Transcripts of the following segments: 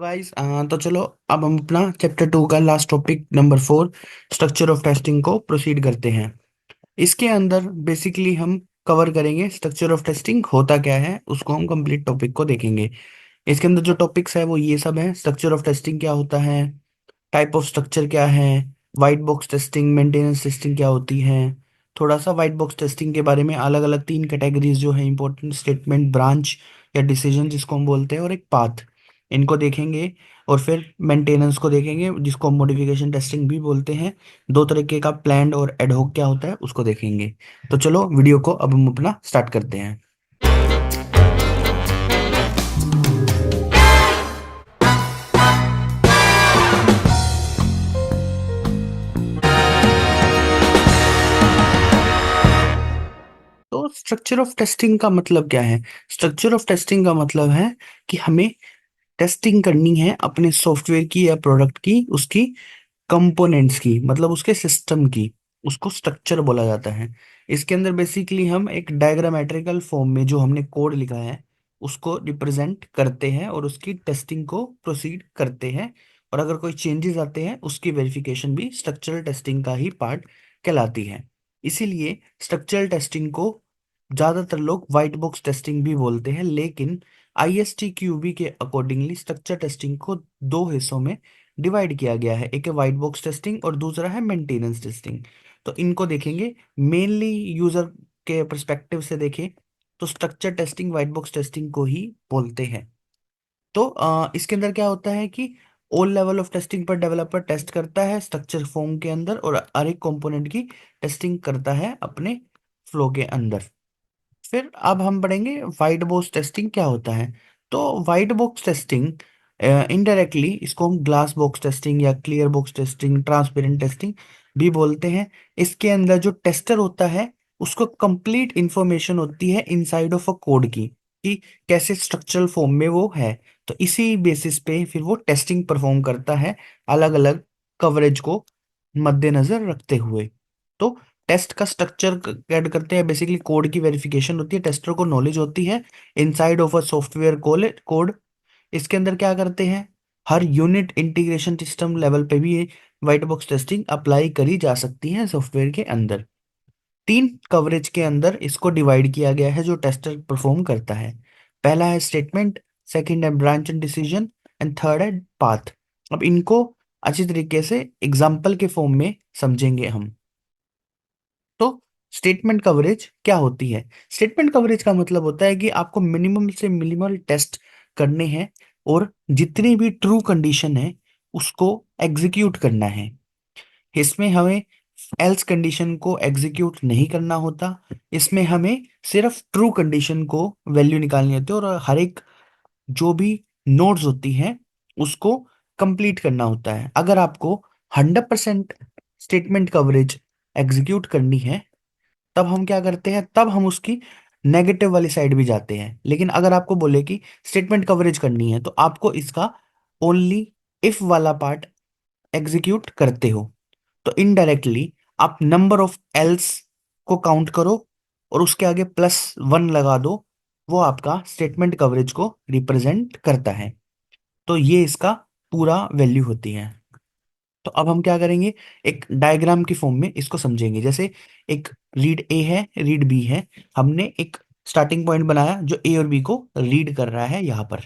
Guys तो चलो अब हम अपना चैप्टर 2 का last topic number 4 structure of testing को प्रोसीड करते हैं। इसके अंदर बेसिकली हम कवर करेंगे स्ट्रक्चर ऑफ टेस्टिंग होता क्या है, उसको हम कंप्लीट टॉपिक को देखेंगे। इसके अंदर जो टॉपिक्स है वो ये सब है। स्ट्रक्चर ऑफ टेस्टिंग क्या होता है, टाइप ऑफ स्ट्रक्चर क्या है, white box testing, maintenance testing क्या होती है, थोड़ा सा वाइट बॉक्स टेस्टिंग के बारे में, अलग अलग 3 कैटेगरीज जो है इंपॉर्टेंट स्टेटमेंट, ब्रांच या डिसीजन जिसको हम बोलते हैं, और एक पाथ, इनको देखेंगे। और फिर मेंटेनेंस को देखेंगे जिसको हम मॉडिफिकेशन टेस्टिंग भी बोलते हैं। दो तरीके का प्लान्ड और एडहॉक क्या होता है उसको देखेंगे। तो चलो वीडियो को अब हम अपना स्टार्ट करते हैं। तो स्ट्रक्चर ऑफ टेस्टिंग का मतलब क्या है? स्ट्रक्चर ऑफ टेस्टिंग का मतलब है कि हमें टेस्टिंग करनी है अपने सॉफ्टवेयर की या प्रोडक्ट की, उसकी कंपोनेंट्स की, मतलब उसके सिस्टम की। उसको स्ट्रक्चर बोला जाता है। इसके अंदर बेसिकली हम एक डायग्रामेट्रिकल फॉर्म में जो हमने कोड लिखा है उसको रिप्रेजेंट करते हैं और उसकी टेस्टिंग को प्रोसीड करते हैं। और अगर कोई चेंजेस आते हैं उसकी वेरिफिकेशन भी स्ट्रक्चरल टेस्टिंग का ही पार्ट कहलाती है। इसीलिए स्ट्रक्चरल टेस्टिंग को ज्यादातर लोग व्हाइट बॉक्स टेस्टिंग भी बोलते हैं, लेकिन ISTQB के अकॉर्डिंगली स्ट्रक्चर टेस्टिंग को दो हिस्सों में डिवाइड किया गया है। एक है व्हाइट बॉक्स टेस्टिंग और दूसरा है मेंटेनेंस टेस्टिंग। तो इनको देखेंगे मेनली यूजर के परस्पेक्टिव से देखें तो structure testing white box testing को ही बोलते हैं। तो इसके अंदर क्या होता है कि ऑल लेवल ऑफ टेस्टिंग पर डेवलपर टेस्ट करता है स्ट्रक्चर फॉर्म के अंदर, और हर एक कंपोनेंट की टेस्टिंग करता है अपने फ्लो के अंदर। फिर अब हम पढ़ेंगे वाइट बॉक्स टेस्टिंग क्या होता है। तो वाइट बॉक्स टेस्टिंग इनडायरेक्टली इसको हम ग्लास बॉक्स टेस्टिंग या clear box testing, transparent testing भी बोलते हैं। इसके अंदर जो टेस्टर होता है उसको कंप्लीट इंफॉर्मेशन होती है इनसाइड ऑफ अ कोड की, कि कैसे स्ट्रक्चरल फॉर्म में वो है। तो इसी बेसिस पे फिर वो टेस्टिंग परफॉर्म करता है अलग अलग कवरेज को मद्देनजर रखते हुए। तो टेस्ट का स्ट्रक्चर ऐड करते हैं, बेसिकली कोड की वेरिफिकेशन होती है, टेस्टर को नॉलेज होती है inside of a software code. इसके अंदर क्या करते हैं, हर यूनिट इंटीग्रेशन सिस्टम लेवल पे भी व्हाइट बॉक्स टेस्टिंग अप्लाई करी जा सकती है सॉफ्टवेयर के अंदर। 3 कवरेज के अंदर इसको डिवाइड किया गया है जो टेस्टर परफॉर्म करता है। पहला है स्टेटमेंट, सेकंड है branch and decision, and third है पाथ। अब इनको अच्छी तरीके से एग्जाम्पल के फॉर्म में समझेंगे हम। तो स्टेटमेंट कवरेज क्या होती है? स्टेटमेंट कवरेज का मतलब होता है कि आपको मिनिमम से मिनिमल टेस्ट करने हैं और जितनी भी ट्रू कंडीशन है उसको एग्जीक्यूट करना है। इसमें हमें एल्स कंडीशन को एग्जीक्यूट नहीं करना होता। इसमें हमें सिर्फ ट्रू कंडीशन को वैल्यू निकालनी होती है, और हर एक जो भी नोड्स होती हैं उसको कंप्लीट करना होता है। अगर आपको 100% स्टेटमेंट कवरेज एग्जीक्यूट करनी है तब हम क्या करते हैं, तब हम उसकी नेगेटिव वाली साइड भी जाते हैं। लेकिन अगर आपको बोले कि स्टेटमेंट कवरेज करनी है तो आपको इसका ओनली इफ वाला पार्ट एग्जीक्यूट करते हो। तो इनडायरेक्टली आप नंबर ऑफ एल्स को काउंट करो और उसके आगे +1 लगा दो, वो आपका स्टेटमेंट कवरेज को रिप्रेजेंट करता है। तो ये इसका पूरा वैल्यू होती है। तो अब हम क्या करेंगे, एक डायग्राम की फॉर्म में इसको समझेंगे। जैसे एक रीड ए है, रीड बी है। हमने एक स्टार्टिंग पॉइंट बनाया जो ए और बी को रीड कर रहा है यहाँ पर।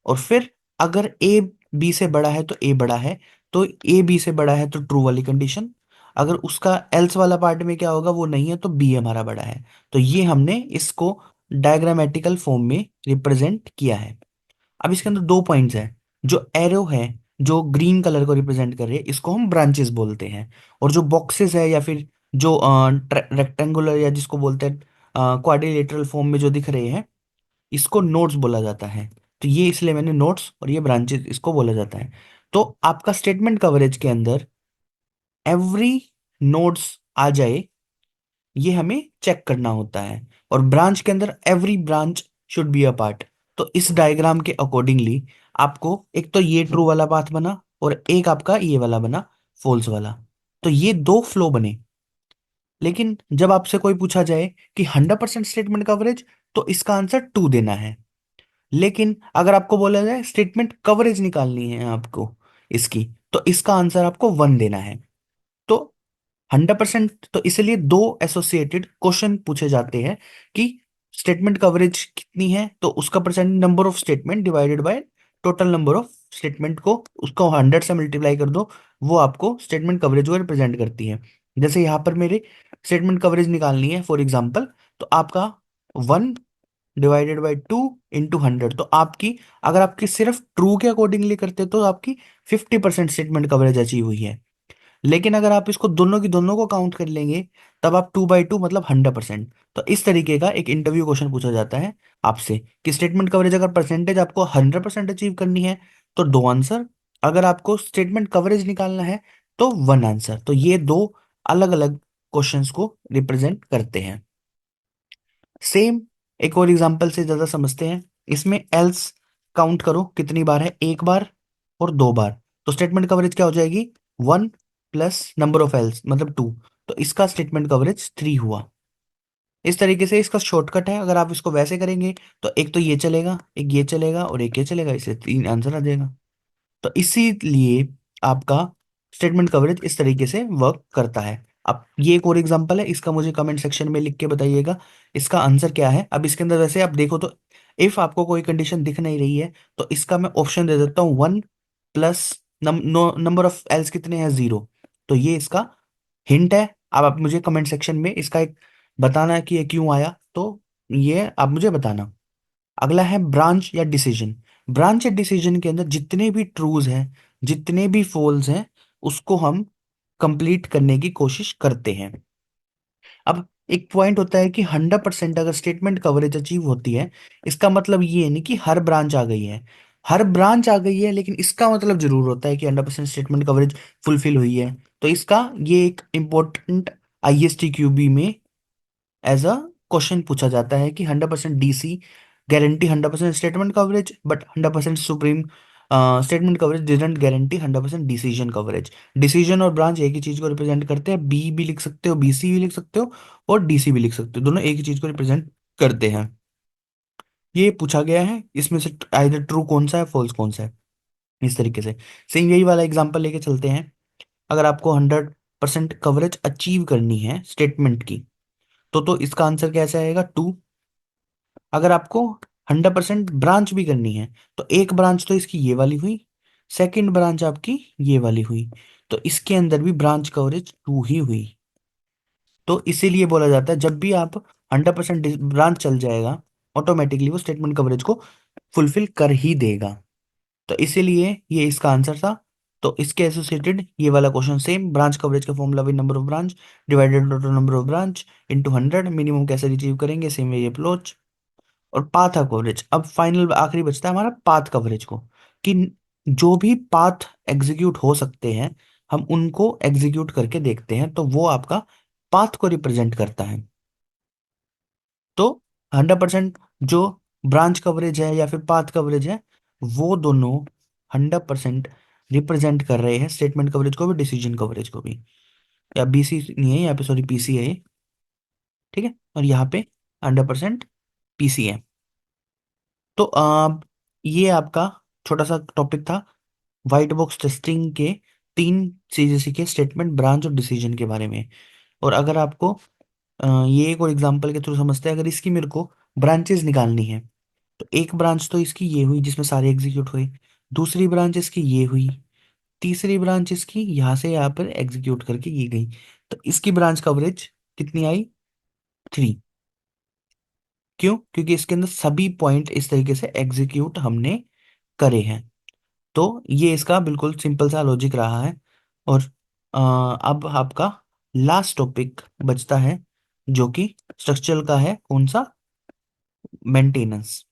और फिर अगर ए बी से बड़ा है तो ए बड़ा है, तो ए बी से बड़ा है तो ट्रू वाली कंडीशन। अगर उसका एल्स वाला पार्ट में क्या होगा, वो नहीं है, तो बी हमारा बड़ा है। तो ये हमने इसको डायग्रामेटिकल फॉर्म में रिप्रेजेंट किया है। अब इसके अंदर 2 पॉइंट्स हैं। जो एरो है जो ग्रीन कलर को रिप्रेजेंट कर रही है इसको हम ब्रांचेस बोलते हैं। और जो बॉक्सेस है या फिर जो रेक्टेंगुलर या जिसको बोलते हैं क्वाड्रिलेटरल फॉर्म में जो दिख रहे हैं इसको नोड्स बोला जाता है। तो ये इसलिए मैंने नोड्स और ये ब्रांचेस इसको बोला जाता है। तो आपका स्टेटमेंट कवरेज के अंदर एवरी नोड्स आ जाए ये हमें चेक करना होता है। और ब्रांच के अंदर every branch should be a part. तो इस डायग्राम के अकॉर्डिंगली आपको एक तो ये ट्रू वाला पाथ बना और एक आपका ये वाला बना फॉल्स वाला। तो ये दो फ्लो बने। लेकिन जब आपसे कोई पूछा जाए कि 100% स्टेटमेंट कवरेज, तो इसका आंसर 2 देना है। लेकिन अगर आपको बोला जाए स्टेटमेंट कवरेज निकालनी है आपको इसकी, तो इसका आंसर आपको 1 देना है। तो 100%, तो इसलिए दो एसोसिएटेड क्वेश्चन पूछे जाते हैं कि स्टेटमेंट कवरेज कितनी है, तो उसका percent number of statement divided by total number of statement को उसको 100 से मल्टीप्लाई कर दो, वो आपको स्टेटमेंट कवरेज को रिप्रेजेंट करती है। जैसे यहाँ पर मेरे स्टेटमेंट कवरेज निकालनी है फॉर एग्जाम्पल, तो आपका 1/2 इंटू 100, तो आपकी, अगर आपकी सिर्फ ट्रू के अकॉर्डिंगली करते तो आपकी 50% स्टेटमेंट कवरेज अचीव हुई है। लेकिन अगर आप इसको दोनों की दोनों को काउंट कर लेंगे, तब आप 2/2 मतलब 100%। तो इस तरीके का एक इंटरव्यू क्वेश्चन पूछा जाता है आपसे कि स्टेटमेंट कवरेज अगर परसेंटेज आपको 100% अचीव करनी है तो 2 आंसर, अगर आपको स्टेटमेंट कवरेज निकालना है तो 1 आंसर। तो ये दो अलग अलग क्वेश्चंस को रिप्रेजेंट करते हैं। सेम एक और एग्जांपल से ज्यादा समझते हैं। इसमें एल्स काउंट करो कितनी बार है, एक बार और 2 बार। तो स्टेटमेंट कवरेज क्या हो जाएगी, 1 प्लस नंबर ऑफ एल्स मतलब 2। तो इसका स्टेटमेंट कवरेज 3 हुआ। इस तरीके से इसका शॉर्टकट है, अगर आप इसको वैसे करेंगे तो एक तो ये चलेगा, एक ये चलेगा और एक ये चलेगा, इससे 3 आंसर आ जाएगा। तो इसीलिए आपका स्टेटमेंट कवरेज इस तरीके से वर्क करता है। अब ये एक और एग्जांपल है, इसका मुझे कमेंट सेक्शन में लिख के बताइएगा इसका आंसर क्या है। अब इसके अंदर वैसे आप देखो तो इफ आपको कोई कंडीशन दिख नहीं रही है तो इसका मैं ऑप्शन दे देता हूँ, 1 प्लस नंबर ऑफ एल्स कितने हैं, 0। तो ये इसका हिंट है। अब आप मुझे कमेंट सेक्शन में इसका एक बताना है कि ये क्यों आया, तो ये आप मुझे बताना। अगला है ब्रांच या डिसीजन। ब्रांच या डिसीजन के अंदर जितने भी ट्रूज हैं, जितने भी फॉल्स हैं, उसको हम कंप्लीट करने की कोशिश करते हैं। अब एक पॉइंट होता है कि 100% अगर स्टेटमेंट कवरेज अचीव होती है, इसका मतलब ये नहीं कि हर ब्रांच आ गई है। हर ब्रांच आ गई है लेकिन इसका मतलब जरूर होता है कि 100% स्टेटमेंट कवरेज फुलफिल हुई है। तो इसका ये एक इंपॉर्टेंट ISTQB में एज अ क्वेश्चन पूछा जाता है कि 100% DC guarantee 100% statement coverage, but 100% supreme statement coverage didn't guarantee 100% decision coverage. Decision और ब्रांच एक ही चीज को रिप्रेजेंट करते हैं, बी भी लिख सकते हो, BC भी लिख सकते हो और DC भी लिख सकते हो, दोनों एक ही चीज को रिप्रेजेंट करते हैं। ये पूछा गया है, इसमें से आइदर ट्रू कौन सा है, फॉल्स कौन सा है, इस तरीके से। सेम यही वाला एग्जांपल लेके चलते हैं। अगर आपको 100% कवरेज अचीव करनी है स्टेटमेंट की, तो इसका आंसर कैसे आएगा, 2। अगर आपको 100% ब्रांच भी करनी है, तो एक ब्रांच तो इसकी ये वाली हुई, सेकंड ब्रांच आपकी ये वाली हुई, तो इसके अंदर भी ब्रांच कवरेज 2 ही हुई। तो इसीलिए बोला जाता है जब भी आप 100% ब्रांच चल जाएगा, ऑटोमेटिकली वो स्टेटमेंट कवरेज को फुलफिल कर ही देगा। तो इसीलिए ये इसका आंसर था। तो इसके एसोसिएटेड ये वाला क्वेश्चन सेम, ब्रांच कवरेज का फॉर्मूला भी number of branch divided total number of branch into 100, minimum कैसे रिसीव करेंगे, सेम वे अप्रोच। और पाथ कवरेज, अब फाइनल आखिरी बचता है हमारा पाथ कवरेज को, कि जो भी पाथ एग्जीक्यूट हो सकते हैं हम उनको एग्जीक्यूट करके देखते हैं, तो वो आपका पाथ को रिप्रेजेंट करता है। तो 100% जो ब्रांच कवरेज है या फिर पाथ कवरेज है, वो दोनों 100% रिप्रेजेंट कर रहे हैं स्टेटमेंट कवरेज को भी, डिसीजन कवरेज को भी। या BC नहीं है यहाँ पे, सॉरी PC है ये, ठीक है, और यहाँ पे 100% PC है। तो ये आपका छोटा सा टॉपिक था, व्हाइट बॉक्स टेस्टिंग के 3 चीजें सीखे, स्टेटमेंट, ब्रांच और डिसीजन के बारे में। और अगर आपको ये एक और एग्जांपल के थ्रू समझते हैं, अगर इसकी मेरे को ब्रांचेस निकालनी है, तो एक ब्रांच तो इसकी ये हुई जिसमें सारे एग्जीक्यूट हुए, दूसरी ब्रांच इसकी ये हुई, तीसरी ब्रांच इसकी यहाँ से यहाँ पर एग्जीक्यूट करके ये गई, तो इसकी ब्रांच कवरेज कितनी आई, 3। क्यों, क्योंकि इसके अंदर सभी पॉइंट इस तरीके से एग्जीक्यूट हमने करे हैं। तो ये इसका बिल्कुल सिंपल सा लॉजिक रहा है। और अब आपका लास्ट टॉपिक बचता है जो कि स्ट्रक्चरल का है, कौन सा, मेंटेनेंस।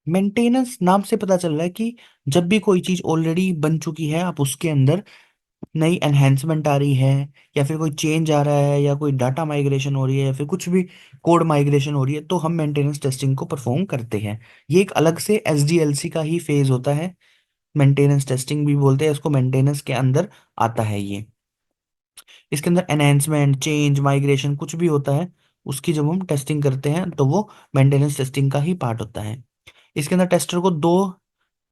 मेंटेनेंस नाम से पता चल रहा है कि जब भी कोई चीज ऑलरेडी बन चुकी है, आप उसके अंदर नई एनहेंसमेंट आ रही है, या फिर कोई चेंज आ रहा है, या कोई डाटा माइग्रेशन हो रही है, या फिर कुछ भी कोड माइग्रेशन हो रही है, तो हम मेंटेनेंस टेस्टिंग को परफॉर्म करते हैं। ये एक अलग से SDLC का ही फेज होता है, मेंटेनेंस टेस्टिंग भी बोलते हैं इसको, मेंटेनेंस के अंदर आता है ये। इसके अंदर एनहेंसमेंट, चेंज, माइग्रेशन कुछ भी होता है, उसकी जब हम टेस्टिंग करते हैं तो वो मेंटेनेंस टेस्टिंग का ही पार्ट होता है। इसके अंदर टेस्टर को दो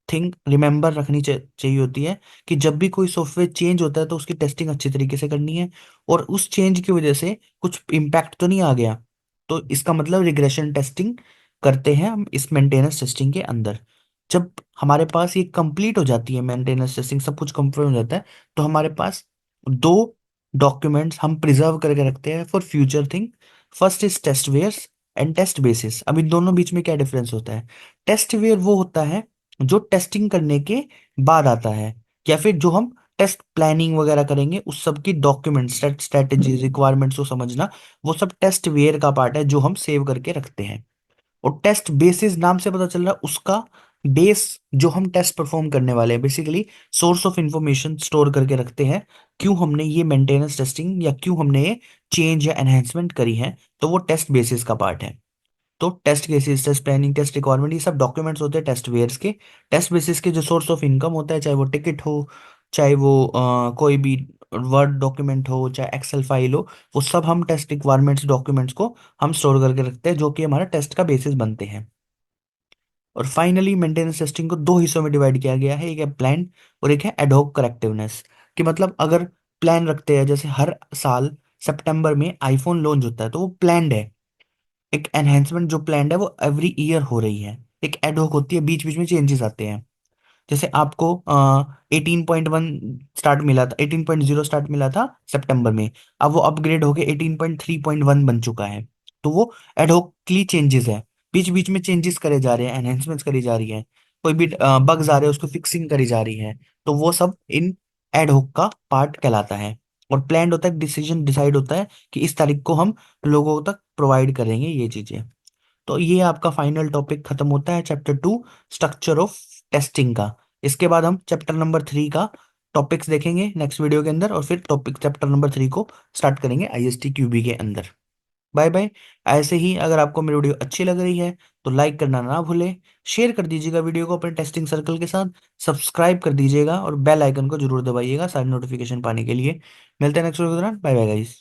थिंग रिमेंबर रखनी चाहिए होती है कि जब भी कोई सॉफ्टवेयर चेंज होता है तो उसकी टेस्टिंग अच्छी तरीके से करनी है, और उस चेंज की वजह से कुछ इम्पैक्ट तो नहीं आ गया, तो इसका मतलब रिग्रेशन टेस्टिंग करते हैं हम इस मेंटेनेंस टेस्टिंग के अंदर। जब हमारे पास ये कंप्लीट हो जाती है मेंटेनेंस टेस्टिंग, सब कुछ कंप्लीट हो जाता है, तो हमारे पास दो डॉक्यूमेंट्स हम प्रिजर्व करके रखते हैं for future thing. First is test wares and test basis. अब इन दोनों बीच में क्या डिफरेंस होता है? टेस्ट वेयर वो होता है जो टेस्टिंग करने के बाद आता है, या फिर जो हम टेस्ट प्लानिंग वगैरह करेंगे उस सब की डॉक्यूमेंट्स, स्ट्रेटेजी, रिक्वायरमेंट्स को समझना, वो सब टेस्ट वेयर का पार्ट है जो हम सेव करके रखते हैं। और टेस्ट बेसिस नाम से पता चल रहा है उसका बेस, जो हम टेस्ट परफॉर्म करने वाले हैं, basically source of information store करके रखते हैं, क्यों हमने ये मेंटेनेंस टेस्टिंग या क्यों हमने ये चेंज या एनहेंसमेंट करी है, तो वो टेस्ट बेसिस का पार्ट है। तो test cases, test planning, test requirement, ये सब डॉक्यूमेंट्स होते हैं टेस्ट वेयर्स के। टेस्ट बेसिस के जो सोर्स ऑफ इनकम होता है, चाहे वो टिकट हो, चाहे वो कोई भी वर्ड डॉक्यूमेंट हो, चाहे एक्सेल फाइल हो, वो सब हम टेस्ट रिक्वायरमेंट्स डॉक्यूमेंट्स को हम स्टोर करके रखते हैं, जो कि हमारा टेस्ट का बेसिस बनते हैं। और फाइनली मेंटेनेंस टेस्टिंग को दो हिस्सों में डिवाइड किया गया है, एक है प्लान और एक है एडहॉक करेक्टिवनेस। कि मतलब अगर प्लान रखते हैं, जैसे हर साल सितंबर में आईफोन लॉन्च होता है, तो वो प्लान्ड है। एक एनहेंसमेंट जो प्लान्ड है वो एवरी ईयर हो रही है। एक एडहॉक होती है, बीच बीच में चेंजेस आते हैं। जैसे आपको 18.1 स्टार्ट मिला था, 18.0 स्टार्ट मिला था सितंबर में, अब वो अपग्रेड होके 18.3.1 बन चुका है। तो वो एडहोकली चेंजेस है, बीच बीच में चेंजेस करे जा रहे हैं, एनहेंसमेंट्स करी जा रही है, कोई भी बग्स आ रहे हैं उसको फिक्सिंग करी जा रही है। तो वो सब इन एडहोक का पार्ट कहलाता है। और प्लान्ड होता है, डिसीजन डिसाइड होता है कि इस तारीख को हम लोगों तक प्रोवाइड करेंगे ये चीजें। तो ये आपका फाइनल टॉपिक खत्म होता है चैप्टर 2, स्ट्रक्चर ऑफ टेस्टिंग का। इसके बाद हम चैप्टर नंबर 3 का टॉपिक्स देखेंगे नेक्स्ट वीडियो के अंदर, और फिर टॉपिक चैप्टर नंबर 3 को स्टार्ट करेंगे आईएसटी क्यूबी के अंदर। Bye bye. ऐसे ही अगर आपको मेरी वीडियो अच्छी लग रही है तो लाइक करना ना भूलें, शेयर कर दीजिएगा वीडियो को अपने टेस्टिंग सर्कल के साथ, सब्सक्राइब कर दीजिएगा और बेल आइकन को जरूर दबाइएगा सारी नोटिफिकेशन पाने के लिए। मिलते हैं नेक्स्ट वीडियो के दौरान। Bye bye guys.